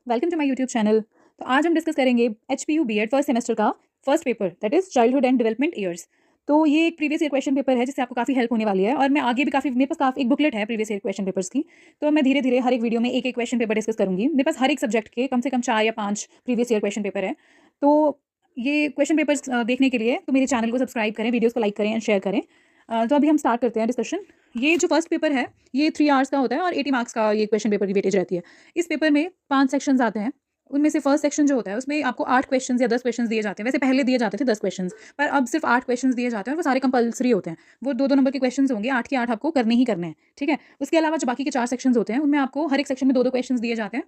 Welcome to my YouTube channel. तो आज हम डिस्कस करेंगे एचपीयू बीएड फर्स्ट सेमेस्टर का first paper that is childhood and development years. तो ये एक प्रीवियस ईयर क्वेश्चन पेपर है जिससे आपको काफ़ी हेल्प होने वाली है और मैं आगे भी काफ़ी मेरे पास काफ़ी एक बुकलेट है प्रीवियस ईयर क्वेश्चन पेपर्स की। तो मैं धीरे धीरे हर एक वीडियो में एक एक क्वेश्चन पेपर डिस्कस करूंगी। मेरे पास हर एक सब्जेक्ट के कम से कम 4 या 5 प्रीवियस ईयर क्वेश्चन पेपर है। तो ये क्वेश्चन पेपर्स देखने के लिए तो मेरे चैनल को सब्सक्राइब करें, वीडियोज़ को लाइक करें एंड शेयर करें। तो अभी हम स्टार्ट करते हैं डिस्कशन। ये जो फर्स्ट पेपर है ये 3 आवर्स का होता है और 80 मार्क्स का ये क्वेश्चन पेपर की वेटेज रहती है। इस पेपर में 5 सेक्शंस आते हैं। उनमें से फर्स्ट सेक्शन जो होता है उसमें आपको 8 क्वेश्चंस या 10 क्वेश्चंस दिए जाते हैं। वैसे पहले दिए जाते थे 10 क्वेश्चंस, पर अब सिर्फ 8 क्वेश्चंस दिए जाते हैं और वो सारे कंपल्सरी होते हैं। वो 2-2 नंबर के क्वेश्चंस होंगे, 8 के 8 आपको करने ही करने हैं, ठीक है। उसके अलावा जो बाकी के 4 सेक्शंस होते हैं उनमें आपको हर एक सेक्शन में 2-2 क्वेश्चंस दिए जाते हैं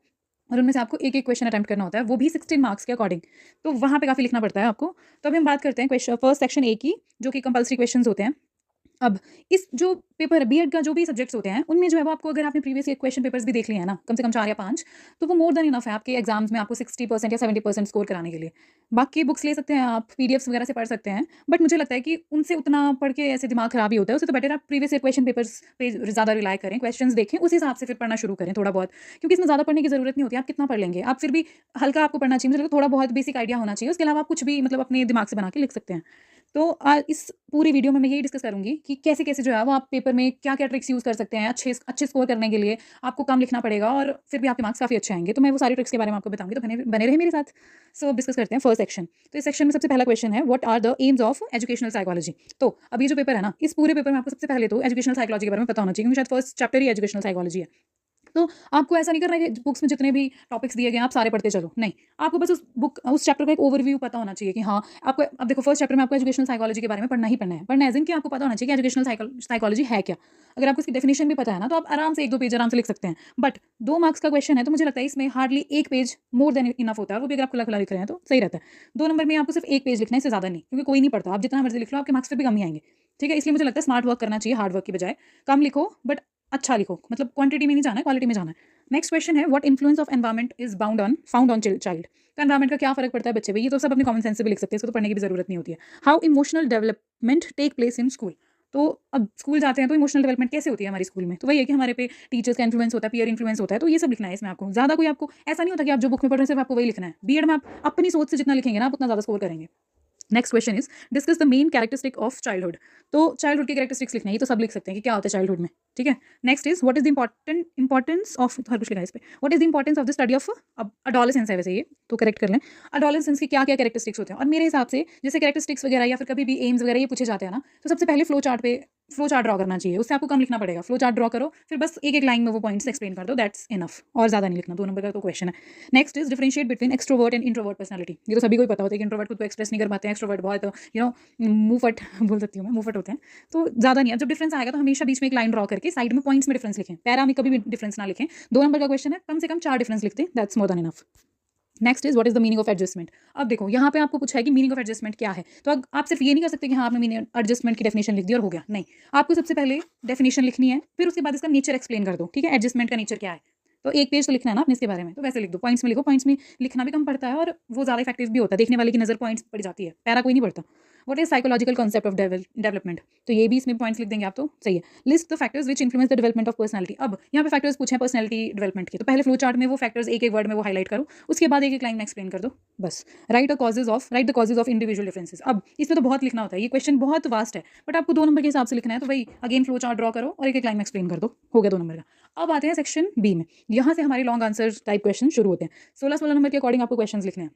और उनमें से आपको एक-एक क्वेश्चन अटेम्प्ट करना होता है, वो भी 16 मार्क्स के अकॉर्डिंग। तो वहाँ पे काफ़ी लिखना पड़ता है आपको। तो अभी हम बात करते हैं फर्स्ट सेक्शन ए की, जो कि कंपल्सरी क्वेश्चंस होते हैं। अब इस जो पेपर बीएड का जो भी सब्जेक्ट्स होते हैं उनमें जो है वो आपको, अगर आपने प्रीवियस ईयर क्वेश्चन पेपर्स भी देख लिए हैं ना, कम से कम 4 या 5, तो वो मोर देन इनफ है आपके एग्जाम्स में आपको 60% या 70% स्कोर कराने के लिए। बाकी बुक्स ले सकते हैं आप, पीडीएफ्स वगैरह से पढ़ सकते हैं, बट मुझे लगता है कि उनसे उतना पढ़ के ऐसे दिमाग खराब ही होता है। उससे तो बेटर आप प्रीवियस ईयर क्वेश्चन पेपर्स पे ज़्यादा रिलाई करें, क्वेश्चन देखें, उस हिसाब से फिर पढ़ना शुरू करें थोड़ा बहुत, क्योंकि इसमें ज़्यादा पढ़ने की जरूरत नहीं होती। आप कितना पढ़ लेंगे, आप फिर भी हल्का आपको पढ़ना चाहिए। मुझे लगता है थोड़ा बहुत बेसिक आइडिया होना चाहिए, उसके अलावा आप कुछ भी मतलब अपने दिमाग से बना के लिख सकते हैं। तो इस पूरी वीडियो में मैं यही डिस्कस करूंगी कि कैसे कैसे जो है वो आप पेपर में क्या क्या ट्रिक्स यूज़ कर सकते हैं। अच्छे अच्छे स्कोर करने के लिए आपको कम लिखना पड़ेगा और फिर भी आपके मार्क्स काफ़ी अच्छे आएंगे। तो मैं वो सारी ट्रिक्स के बारे में आपको बताऊंगी, तो बने बने रहे मेरे साथ। सो अब डिस्कस करते हैं फर्स्ट सेक्शन। तो इस सेक्शन में सबसे पहला क्वेश्चन है, what are the aims of educational psychology. तो अब ये जो पेपर है ना, इस पूरे पेपर में आपको सबसे पहले तो एजुकेशनल साइकोलॉजी के बारे में पता होना चाहिए, क्योंकि शायद फर्स्ट चैप्टर ही एजुकेशनल साइकोलॉजी है। तो आपको ऐसा नहीं करना है कि बुक्स में जितने भी टॉपिक्स दिए गए हैं आप सारे पढ़ते चलो, नहीं। आपको बस उस चैप्टर का एक ओवरव्यू पता होना चाहिए कि हाँ आपको, अब देखो फर्स्ट चैप्टर में आपको एजुकेशनल साइकोलॉजी के बारे में पढ़ना ही पढ़ना है। पढ़ना एज इन कि आपको पता होना चाहिए कि एजुकेशनल साइकोलॉजी है क्या। अगर आपको इसकी डेफिनेशन भी पता है ना, तो आप आराम से 1-2 पेज आराम से लिख सकते हैं। बट 2 मार्क्स का क्वेश्चन है, तो मुझे लगता है इसमें hardly 1 page more than enough होता है। वो भी अगर आप खुला खुला लिख रहे हैं तो सही रहता है। 2 नंबर में आपको सिर्फ 1 पेज लिखना है, इससे ज़्यादा नहीं, क्योंकि कोई नहीं पढ़ता। आप जितना मर्जी लिख लो, आपके मार्क्स फिर भी कम ही आएंगे, ठीक है। इसलिए मुझे लगता है स्मार्ट वर्क करना चाहिए हार्ड वर्क की बजाय। कम लिखो बट अच्छा लिखो, मतलब क्वांटिटी में नहीं जाना है, क्वालिटी में जाना है। नेक्स्ट क्वेश्चन है, what influence of environment is found on child. तो एनवायरमेंट का क्या फर्क पड़ता है बच्चे पे, ये तो सब अपने कॉमन सेंस से भी लिख सकते हैं, इसको तो पढ़ने की भी जरूरत नहीं होती है। How emotional development take place in school. तो अब स्कूल जाते हैं तो इमोशनल डेवलपमेंट कैसे होती है हमारे स्कूल में, तो वही है कि हमारे पे टीचर्स का इन्फ्लुएंस होता है, पीयर इन्फ्लुएंस होता है। तो ये सब लिखना है इसमें। आपको ज़्यादा कोई, आपको ऐसा नहीं होता कि आप जो बुक में पढ़ रहे हैं सिर्फ आपको वही लिखना है। बीएड में आप अपनी सोच से जितना लिखेंगे ना, आप उतना ज़्यादा स्कोर करेंगे। Next question is, discuss the main characteristic of childhood. तो चाइल्डहुड की कैरेक्टरिस्टिक्स लिखना है, ये तो सब लिख सकते हैं कि क्या होता है चाइल्डहुड में, ठीक है। Next is, what is the importance of, हर कुछ लिखा है इस पे, what is the importance of the study of adolescence है वैसे ये, तो करेक्ट कर लें। अडोलेसेंस की क्या क्या कैरेक्टरिस्टिक्स होते हैं, और मेरे हिसाब से जैसे कैरेक्टरिस्टिक्स वगैरह या फिर कभी भी एम्स वगैरह ये पूछे जाते हैं ना, तो सबसे पहले फ्लो चार्ट ड्रॉ करना चाहिए। उससे आपको कम लिखना पड़ेगा। फ्लो चार्ट ड्रॉ करो, फिर बस एक एक लाइन में वो पॉइंट्स एक्सप्लेन कर दो, दैट्स इनफ, और ज़्यादा नहीं लिखना। 2 नंबर का तो क्वेश्चन है। Next is, differentiate between extrovert and introvert personality. ये तो सभी को ही पता होता है कि इंट्रोवर्ट खुद को एक्सप्रेस नहीं कर पाते हैं, एक्सट्रोवर्ट बहुत मुंहफट बोल सकती हूँ मैं, मुंहफट होते हैं। तो ज़्यादा नहीं है। जब डिफरेंस आएगा तो हमेशा बीच में एक लाइन ड्रॉ करके साइड में पॉइंट्स में डिफरेंस लिखें, पैरा में कभी भी डिफरेंस ना लिखें। 2 नंबर का क्वेश्चन है, कम से कम 4 डिफरेंस लिखते हैं, that's more than enough. Next is, what is the meaning of adjustment. अब देखो यहाँ पे आपको पूछा है कि मीनिंग ऑफ एडजस्टमेंट क्या है, तो आप सिर्फ ये नहीं कर सकते कि हाँ आपने मीनिंग एडजस्टमेंट की डेफिनेशन लिख दी और हो गया, नहीं। आपको सबसे पहले डेफिनेशन लिखनी है, फिर उसके बाद इसका नेचर एक्सप्लेन कर दो, ठीक है। एडजस्टमेंट का नेचर क्या है, तो 1 पेज तो लिखना है ना आपने इसके बारे में, तो वैसे लिख दो, पॉइंट्स में लिखो। पॉइंट्स में लिखना भी कम पड़ता है और वो ज़्यादा इफेक्टिव भी होता है, देखने वाले की नज़र पॉइंट्स पड़ जाती है, पैरा कोई नहीं पड़ता। What is psychological concept of development, तो ये भी इसमें पॉइंट्स लिख देंगे आप, तो सही है। List the factors which influence the development of personality. अब यहाँ पे फैक्टर्स पूछे हैं पर्सनैलिटी डेवलपमेंट के, तो पहले फ्लो चार्ट में वो फैक्टर्स एक एक वर्ड में वो हाईलाइट करो, उसके बाद एक एक लाइन में एक्सप्लेन कर दो, बस। Right the causes of individual differences. अब इसमें तो बहुत लिखना होता है, ये क्वेश्चन बहुत वास्ट है, बट आपको 2 नंबर के हिसाब से लिखना है, तो वही अगेन फ्लो चार्ट ड्रॉ करो और एक एक लाइन में एक्सप्लेन कर दो, हो गया 2 नंबर का। अब आते हैं सेक्शन बी में, यहाँ से हमारे लॉन्ग आंसर टाइप क्वेश्चन शुरू होते हैं। 16 नंबर के अकॉर्डिंग आपको क्वेश्चन लिखने हैं।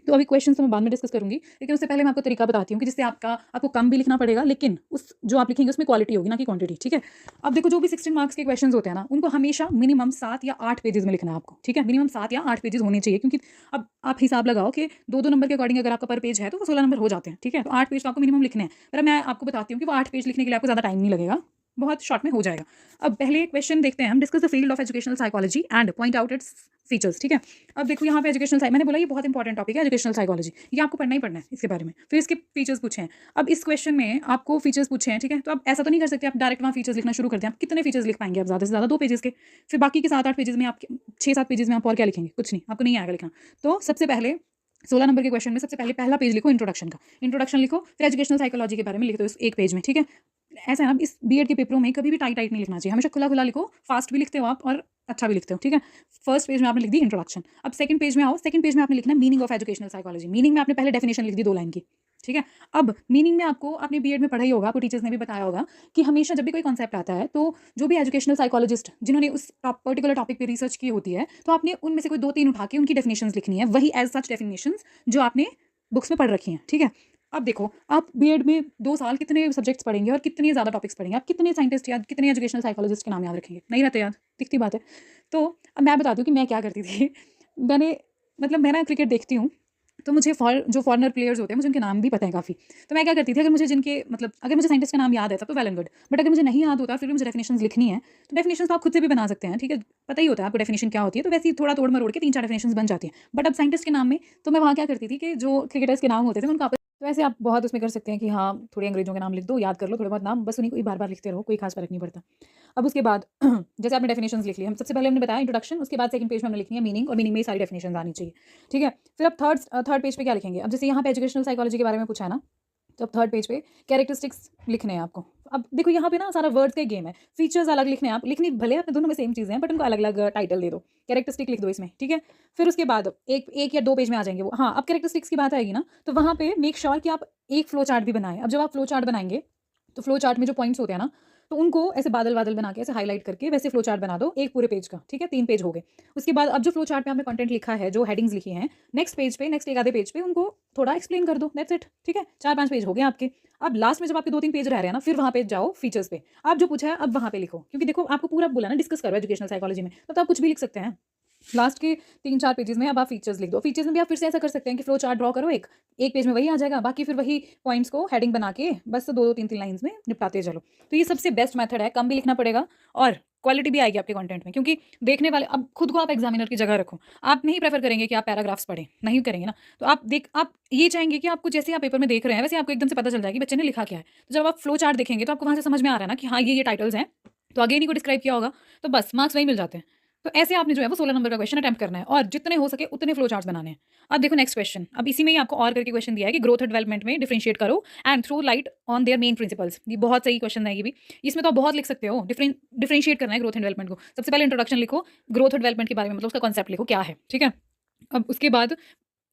तो अभी क्वेश्चन तो मैं बाद में डिस्कस करूंगी, लेकिन उससे पहले मैं आपको तरीका बताती हूँ कि जिससे आपको कम भी लिखना पड़ेगा, लेकिन उस जो आप लिखेंगे उसमें क्वालिटी होगी ना कि क्वांटिटी, ठीक है। अब देखो जो भी 16 मार्क्स के क्वेश्चंस होते हैं ना, उनको हमेशा मिनिमम 7 या 8 पेजेस में लिखना है आपको, ठीक है। मिनिमम 7 या 8 पेजेस होने चाहिए, क्योंकि अब आप हिसाब लगाओ कि 2-2 नंबर के अकॉर्डिंग अगर आपका पर पेज है तो वो 16 नंबर हो जाते हैं, ठीक है। तो 8 पेज तो आपको मिनिमम लिखने हैं, पर मैं आपको बताती हूँ कि वो 8 पेज लिखने के लिए आपको ज़्यादा टाइम नहीं लगेगा, बहुत शॉर्ट में हो जाएगा। अब पहले क्वेश्चन देखते हैं हम, discuss the field of educational psychology and point out its features, ठीक है। अब देखो यहाँ पे मैंने बोला ये बहुत इंपॉर्टेंट टॉपिक है एजुकेशनल साइकोलॉजी, ये आपको पढ़ना ही पढ़ना है इसके बारे में। फिर इसके फीचर्स पूछे हैं। अब इस क्वेश्चन में आपको फीचर्स पूछे हैं, ठीक है। तो आप ऐसा तो नहीं कर सकते आप डायरेक्ट वहाँ फीचर्स लिखना शुरू कर दें। आप कितने फीचर्स लिख पाएंगे, आप ज़्यादा से ज़्यादा 2 पेजेस के। फिर बाकी के 7-8 पेजेस में, आप 6-7 पेजेस में आप और क्या लिखेंगे, कुछ नहीं, आपको नहीं आएगा लिखना। तो सबसे पहले 16 नंबर के क्वेश्चन में सबसे पहले पहला पेज लिखो इंट्रोडक्शन का, इंट्रोडक्शन लिखो, फिर एजुकेशनल साइकोलॉजी के बारे में लिख दो इस 1 पेज में, ठीक है। ऐसा है ना, इस बीएड के पेपरों में कभी भी टाइट टाइट नहीं लिखना चाहिए, हमेशा खुला खुला लिखो, फास्ट भी लिखते हो आप और अच्छा भी लिखते हो, ठीक है। फर्स्ट पेज में आपने लिख दी इंट्रोडक्शन, अब सेकंड पेज में आओ, सेकंड पेज में आपने लिखना है meaning of educational psychology, meaning में आपने पहले डेफिनेशन लिख दी 2 लाइन की, ठीक है। अब मीनिंग में आपको अपने बीएड में पढ़ा ही होगा, आपको टीचर्स ने भी बताया होगा कि हमेशा जब भी कोई कॉन्सेप्ट आता है तो जो भी एजुकेशनल साइकोलॉजिस्ट जिन्होंने उस पर्टिकुलर टॉपिक पे रिसर्च की होती है, तो आपने उनमें से कोई 2-3 उठा के उनकी डेफिनेशंस लिखनी है, वही एज सच डेफिनेशंस जो आपने बुक्स में पढ़ रखी हैं, ठीक है। अब देखो, आप बीएड में 2 साल कितने सब्जेक्ट्स पढ़ेंगे और कितने ज़्यादा टॉपिक्स पढ़ेंगे, आप कितने साइंटिस्ट या कितने एजुकेशनल साइकोलॉजिस्ट के नाम याद रखेंगे, नहीं रहते याद, दिखती बात है। तो अब मैं बताती हूँ कि मैं क्या करती थी मैंने मतलब मैं ना क्रिकेट देखती हूँ, तो मुझे जो फॉरेनर प्लेयर्स होते हैं मुझे उनके नाम भी पता है काफ़ी। तो मैं क्या करती थी, अगर मुझे जिनके मतलब अगर मुझे साइंटिस्ट का नाम याद है तब तो वेल एंड गुड, बट अगर मुझे नहीं याद होता फिर भी मुझे डेफिनेशंस लिखनी है, तो डेफिनेशंस तो आप खुद से भी बना सकते हैं, ठीक है। पता ही होता है आपको डेफिनेशन क्या होती है, तो वैसे ही थोड़ा तोड़ मरोड़ के 3-4 डेफिनेशंस बन जाती हैं। बट अब साइंटिस्ट के नाम में तो मैं वहाँ क्या करती थी कि जो क्रिकेटर्स के नाम होते थे उनका तो ऐसे आप बहुत उसमें कर सकते हैं कि हाँ, थोड़े अंग्रेजों के नाम लिख दो, याद कर लो थोड़े बहुत नाम, बस उन्हीं को ही बार-बार लिखते रहो, कोई खास फ़र्क नहीं पड़ता। अब उसके बाद जैसे आपने डेफिनेशंस लिख ली, हम सबसे पहले हमने बताया इंट्रोडक्शन, उसके बाद सेकंड पेज में हमने लिखनी है मीनिंग, और मीनिंग में ही सारी डेफिनेशंस आनी चाहिए, ठीक है। फिर अब थर्ड पेज पे क्या लिखेंगे, अब जैसे यहाँ पे एजुकेशनल साइकोलॉजी के बारे में पूछा है ना, तो अब थर्ड पेज पे कैरेक्टरिस्टिक्स लिखने हैं आपको। अब देखो यहाँ पे ना सारा वर्ड्स का ही गेम है, फीचर्स अलग लिखने हैं, आप लिखनी भले अपने दोनों में सेम चीज़ें हैं बट उनको अलग अलग टाइटल दे दो, कैरेक्टरिस्टिक लिख दो इसमें, ठीक है। फिर उसके बाद एक या 2 पेज में आ जाएंगे वो, हाँ अब कैरेक्टरिस्टिक्स की बात आएगी ना, तो वहाँ पे मेक श्योर कि आप एक फ्लो चार्ट भी बनाएं। अब जब आप फ्लो चार्ट बनाएंगे तो फ्लो चार्ट में जो पॉइंट्स होते हैं ना, तो उनको ऐसे बादल बादल बना के ऐसे हाईलाइट करके वैसे फ्लो चार्ट बना दो एक पूरे पेज का, ठीक है। 3 पेज हो गए। उसके बाद अब जो फ्लो चार्ट पे आपने कंटेंट लिखा है, जो हेडिंग्स लिखी हैं, नेक्स्ट पेज पे, नेक्स्ट एक आधे पेज पे उनको थोड़ा एक्सप्लेन कर दो, दैट्स इट, ठीक है। 4-5 पेज हो गए आपके। अब लास्ट में जब आपके 2-3 पेज रह रहे हैं ना, फिर वहाँ पे जाओ फीचर्स पे, आप जो पूछा है अब वहाँ पे लिखो, क्योंकि देखो आपको पूरा बोला ना डिस्कस करो एजुकेशनल साइकोलॉजी में, तो आप कुछ भी लिख सकते हैं। लास्ट के 3-4 पेजेस में अब आप फीचर्स लिख दो। फीचर्स में भी आप फिर से ऐसा कर सकते हैं कि फ्लो चार्ट ड्रॉ करो, एक पेज में वही आ जाएगा, बाकी फिर वही पॉइंट्स को हेडिंग बना के बस 2-2 3-3 लाइंस में निपटाते चलो। तो ये सबसे बेस्ट मेथड है, कम भी लिखना पड़ेगा और क्वालिटी भी आएगी आपके कंटेंट में, क्योंकि देखने वाले, अब खुद को आप एग्जामिनर की जगह रखो, आप नहीं प्रेफर करेंगे कि आप पैराग्राफ्स पढ़ें, नहीं करेंगे ना, तो आप ये चाहेंगे कि आपको जैसे आप पेपर में देख रहे हैं वैसे आपको एकदम से पता चल जाए कि बच्चे ने लिखा क्या है। तो जब आप फ्लो चार्ट देखेंगे तो आपको वहाँ से समझ में आ रहा है ना कि हाँ ये टाइटल्स हैं, तो आगे इन्हीं को डिस्क्राइब किया होगा, तो बस मार्क्स वही मिल जाते हैं। तो ऐसे आपने जो है वो 16 नंबर का क्वेश्चन अटेम्प्ट करना है और जितने हो सके उतने फ्लो चार्ट्स बनाने हैं। अब देखो नेक्स्ट क्वेश्चन, अब इसी में ही आपको और करके क्वेश्चन दिया है कि ग्रोथ डेवलपमेंट में डिफरेंशिएट करो and throw light on their main principles. ये बहुत सही क्वेश्चन है ये भी, इसमें तो आप बहुत लिख सकते हो, डिफरेंशिएट करना है ग्रोथ एंड डेवलपमेंट को। सबसे पहले इंट्रोडक्शन लिखो, ग्रोथ और डेवलपमेंट के बारे में मतलब उसका कॉन्सेप्ट लिखो क्या है, ठीक है। अब उसके बाद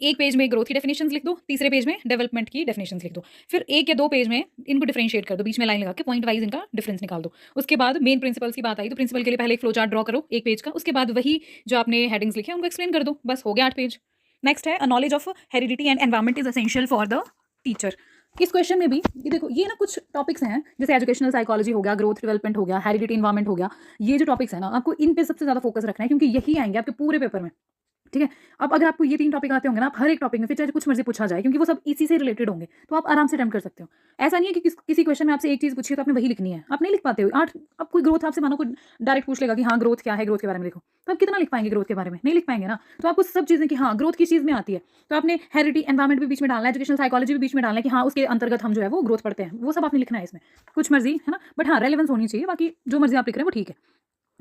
एक पेज में ग्रोथ की डेफिनेशंस लिख दो, तीसरे पेज में डेवलपमेंट की डेफिनेशंस लिख दो, फिर 1 या 2 पेज में इनको डिफरेंशिएट कर दो, बीच में लाइन लगा के पॉइंट वाइज इनका डिफरेंस निकाल दो। उसके बाद मेन प्रिंसिपल्स की बात आई तो प्रिंसिपल के लिए पहले एक फ्लो चार्ट ड्रॉ करो एक पेज का, उसके बाद वही जो आपने हेडिंग्स लिखे हैं उनको एक्सप्लेन कर दो, बस हो गया 8 पेज। नेक्स्ट है, a knowledge of heredity and environment is essential for the teacher. इस क्वेश्चन में भी ये देखो, ये ना कुछ टॉपिक्स हैं जैसे एजुकेशनल साइकोलॉजी हो गया, ग्रोथ डेवलपमेंट हो गया, हेरिडिटी एनवायरमेंट हो गया, ये जो टॉपिक्स है ना आपको इन पे सबसे ज़्यादा फोकस रखना है, क्योंकि यही आएंगे आपके पूरे पेपर में, ठीक है। अब अगर आपको ये 3 टॉपिक आते होंगे ना, आप हर एक टॉपिक में फिर चाहे कुछ मर्जी पूछा जाए, क्योंकि वो सब इसी से रिलेटेड होंगे, तो आप आराम से अटेम्प्ट कर सकते हो। ऐसा नहीं है कि किसी क्वेश्चन में आपसे एक चीज़ पूछी है तो आपने वही लिखनी है, आप नहीं लिख पाते हो। अब कोई ग्रोथ आपसे मानो कोई डायरेक्ट पूछ लेगा कि हाँ ग्रोथ क्या है, ग्रोथ के बारे में लिखो, तो आप कितना लिख पाएंगे ग्रोथ के बारे में, नहीं लिख पाएंगे ना। तो आपको सब चीज़ें कि हाँ ग्रोथ किस चीज़ में आती है, तो आपने हेरिडिटी एनवायरमेंट भी बीच में डालना है, एजुकेशनल साइकोलॉजी भी बीच में डालना है कि हाँ उसके अंतर्गत हम जो है वो ग्रोथ पढ़ते हैं, वो सब आपने लिखना है इसमें, कुछ मर्जी है ना, बट हाँ रेलेवेंस होनी चाहिए, बाकी जो मर्जी आप लिख रहे हैं वो ठीक है।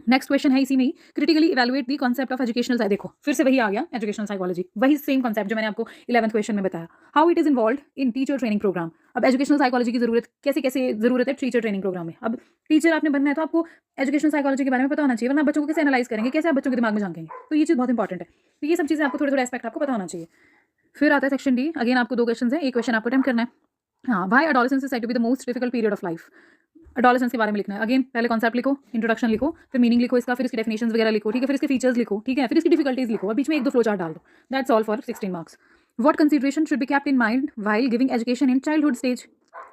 नेक्स्ट क्वेश्चन है इसी में ही, critically evaluate the concept of educational, देखो फिर से वही आ गया एजुकेशनल साइकोलॉजी, वही सेम कॉन्सेप्ट जो मैंने आपको 11th क्वेश्चन में बताया, how it is involve in teacher training programme. अब एजुकेशनल साइकोलॉजी की जरूरत कैसे कैसे जरूरत है टीचर ट्रेनिंग प्रोग्राम में। अब टीचर आपने बनना है तो आपको एजुकेशनल साइकोलॉजी के बारे में पता होना चाहिए, वरना बच्चों को कैसे एनालाइज करेंगे, कैसे आप बच्चों के दिमाग में झांकेंगे, तो ये चीज़ बहुत इंपॉर्टेंट है। तो ये सब चीज़ें आपको थोड़े थोड़े एस्पेक्ट आपको पता होना चाहिए। फिर आता है सेक्शन डी, अगेन आपको 2 क्वेश्चन है, एक क्वेश्चन आपको अटेम्प्ट करना है, हाँ why adolescence is said to be the most difficult period of life. Adolescence के बारे में लिखना है, अगेन पहले कॉन्सेप्ट लिखो, इंट्रोडक्शन लिखो, फिर मीनिंग लिखो इसका, फिर इसकी डेफिनेशंस वगैरह लिखो, ठीक है, फिर इसके फीचर्स लिखो, ठीक है, फिर इसकी डिफिकल्टीज लिखो और बीच में 1-2 फ्लो चार्ट डाल दो, that's all for 16 marks. What consideration should be kept in mind while giving education in childhood stage,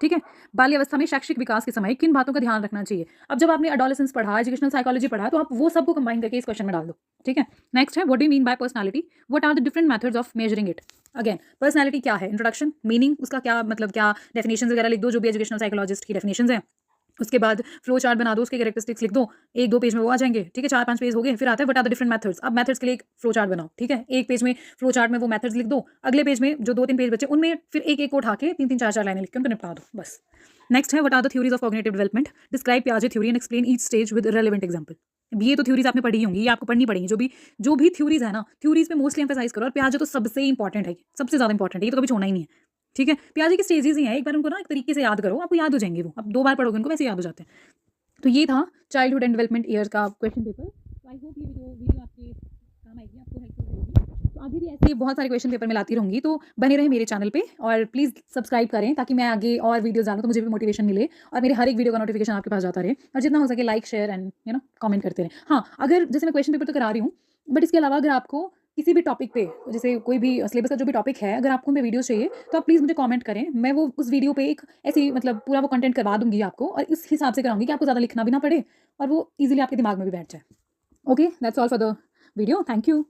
ठीक है, बाल्यावस्था में शैक्षिक विकास के समय किन बातों का ध्यान रखना चाहिए। अब जब आपने एडोलेसेंस पढ़ा, एजुकेशनल साइकोलॉजी पढ़ा, तो आप वो सबको कंबाइन करके इस क्वेश्चन में डाल दो, ठीक है। नेक्स्ट है, what do you mean by personality, what are the different methods of measuring it. Again personality क्या है, इंट्रोडक्शन, मीनिंग उसका क्या मतलब, क्या डेफिनेशन वगैरह लिख दो जो भी एजुकेशनल साइकोलॉजिस्ट की डेफिनेशन है। उसके बाद फ्लो चार्ट बना दो, उसके कैरेक्टरिस्टिक्स लिख दो, 1-2 पेज में वो आ जाएंगे, ठीक है, 4-5 पेज हो गए। फिर आता है what are the different methods. अब मेथड्स के लिए एक फ्लो चार्ट बनाओ, ठीक है, एक पेज में फ्लो चार्ट में वो मेथड्स लिख दो, अगले पेज में जो 2-3 पेज बचे उनमें फिर एक को उठा के 3-3 4-4 लाइनें लिख के उनको निपटा दो, बस। नेक्स्ट है, what are the theories of cognitive development, describe पियाजे theory and explain each stage with relevant example. ये तो थ्योरीज आपने पढ़ी होंगी, ये आपको पढ़नी पड़ेगी, जो भी थ्योरीज है ना, थ्योरीज पे मोस्टली एम्फेसाइज करो, और पियाजे तो सबसे इंपॉर्टेंट है, सबसे ज़्यादा इंपॉर्टेंट है, ये तो कभी छोड़ना ही नहीं है, ठीक है, पियाजे की स्टेजेस ही हैं, एक बार उनको ना एक तरीके से याद करो, आपको याद हो जाएंगे वो, आप 2 बार पढ़ोगे उनको वैसे याद हो जाते हैं। तो ये था चाइल्डहुड एंड डेवलपमेंट ईयर्स का क्वेश्चन पेपर। तो आई होप ये वीडियो आपके काम आएगी, आपको हेल्पफुल रहेगी। तो आगे भी ऐसे बहुत सारे क्वेश्चन पेपर मैं लाती रहूँगी, तो बने रहें मेरे चैनल पे और प्लीज़ सब्सक्राइब करें ताकि मैं आगे और वीडियोज़ डालूँ तो मुझे भी मोटिवेशन मिले और मेरे हर एक वीडियो का नोटिफिकेशन आपके पास जाता रहे, और जितना हो सके लाइक शेयर एंड कमेंट करते रहें। हाँ, अगर जैसे मैं क्वेश्चन पेपर तो करा रही हूँ, बट इसके अलावा अगर आपको किसी भी टॉपिक पे, जैसे कोई भी सिलेबस का जो भी टॉपिक है, अगर आपको उनपे वीडियोज़ चाहिए तो आप प्लीज़ मुझे कमेंट करें, मैं वो उस वीडियो पे एक ऐसी मतलब पूरा वो कंटेंट करवा दूँगी आपको, और इस हिसाब से कराऊँगी कि आपको ज़्यादा लिखना भी ना पड़े और वो ईज़िली आपके दिमाग में भी बैठ जाए। Okay, that's all for the video, thank you.